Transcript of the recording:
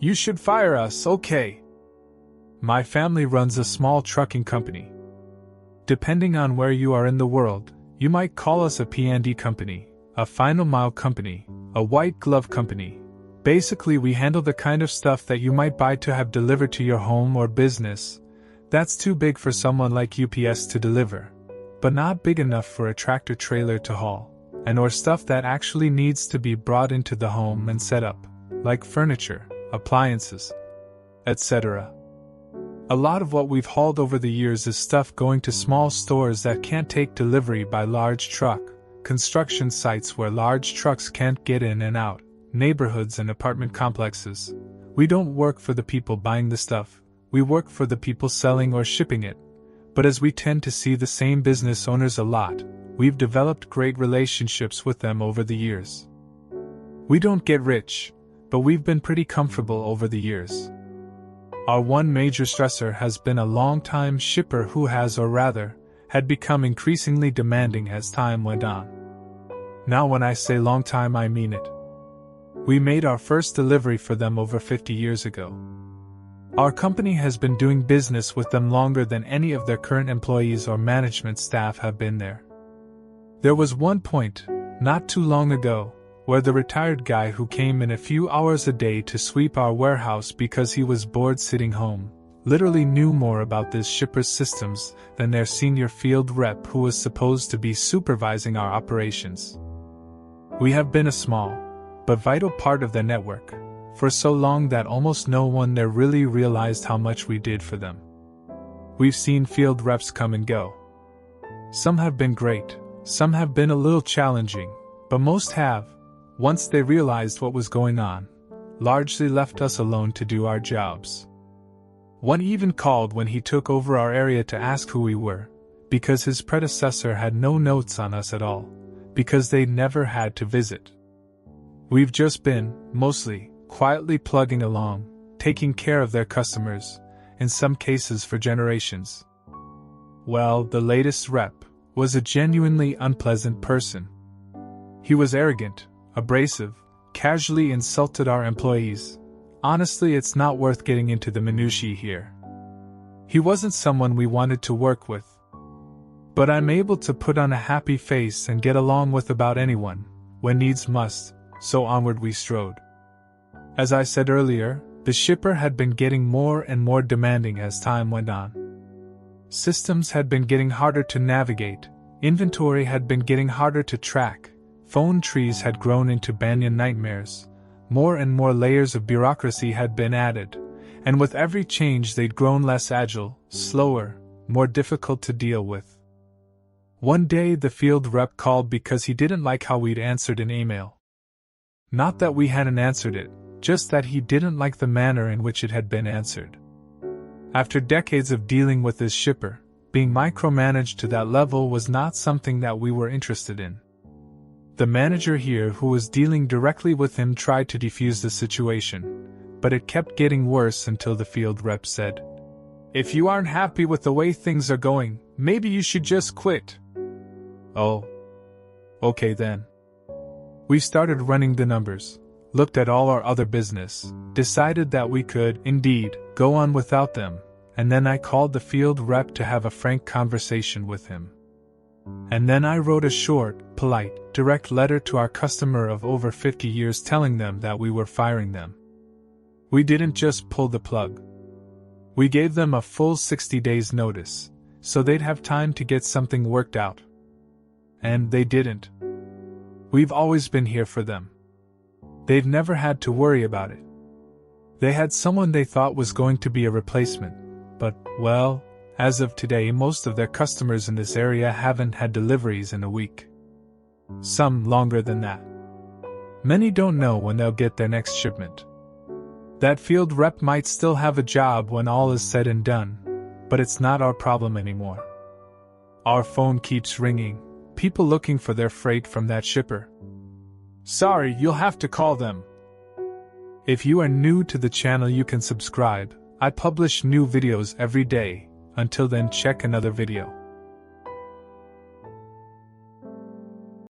You should fire us, okay? My family runs a small trucking company. Depending on where you are in the world, you might call us a P&D company, a final mile company, a white glove company. Basically, we handle the kind of stuff that you might buy to have delivered to your home or business. That's too big for someone like UPS to deliver, but not big enough for a tractor trailer to haul, and or stuff that actually needs to be brought into the home and set up, like furniture, appliances, etc. A lot of what we've hauled over the years is stuff going to small stores that can't take delivery by large truck, construction sites where large trucks can't get in and out, neighborhoods and apartment complexes. We don't work for the people buying the stuff, we work for the people selling or shipping it. But as we tend to see the same business owners a lot, we've developed great relationships with them over the years. We don't get rich, but we've been pretty comfortable over the years. Our one major stressor has been a long-time shipper who has, or rather, had become increasingly demanding as time went on. Now when I say long time, I mean it. We made our first delivery for them over 50 years ago. Our company has been doing business with them longer than any of their current employees or management staff have been there. There was one point, not too long ago, where the retired guy who came in a few hours a day to sweep our warehouse because he was bored sitting home, literally knew more about this shipper's systems than their senior field rep who was supposed to be supervising our operations. We have been a small, but vital part of their network, for so long that almost no one there really realized how much we did for them. We've seen field reps come and go. Some have been great, some have been a little challenging, but most have, once they realized what was going on, largely left us alone to do our jobs. One even called when he took over our area to ask who we were, because his predecessor had no notes on us at all, because they'd never had to visit. We've just been, mostly, quietly plugging along, taking care of their customers, in some cases for generations. Well, the latest rep was a genuinely unpleasant person. He was arrogant, abrasive, casually insulted our employees. Honestly, it's not worth getting into the minutiae here. He wasn't someone we wanted to work with. But I'm able to put on a happy face and get along with about anyone, when needs must, so onward we strode. As I said earlier, the shipper had been getting more and more demanding as time went on. Systems had been getting harder to navigate, inventory had been getting harder to track, phone trees had grown into banyan nightmares, more and more layers of bureaucracy had been added, and with every change they'd grown less agile, slower, more difficult to deal with. One day the field rep called because he didn't like how we'd answered an email. Not that we hadn't answered it, just that he didn't like the manner in which it had been answered. After decades of dealing with this shipper, being micromanaged to that level was not something that we were interested in. The manager here who was dealing directly with him tried to defuse the situation, but it kept getting worse until the field rep said, "If you aren't happy with the way things are going, maybe you should just quit." Oh. Okay then. We started running the numbers, looked at all our other business, decided that we could, indeed, go on without them, and then I called the field rep to have a frank conversation with him. And then I wrote a short, polite, direct letter to our customer of over 50 years telling them that we were firing them. We didn't just pull the plug. We gave them a full 60 days notice, so they'd have time to get something worked out. And they didn't. We've always been here for them. They've never had to worry about it. They had someone they thought was going to be a replacement, but, well, as of today most of their customers in this area haven't had deliveries in a week. Some longer than that. Many don't know when they'll get their next shipment. That field rep might still have a job when all is said and done, but it's not our problem anymore. Our phone keeps ringing, people looking for their freight from that shipper. Sorry, you'll have to call them. If you are new to the channel, you can subscribe. I publish new videos every day. Until then, check another video.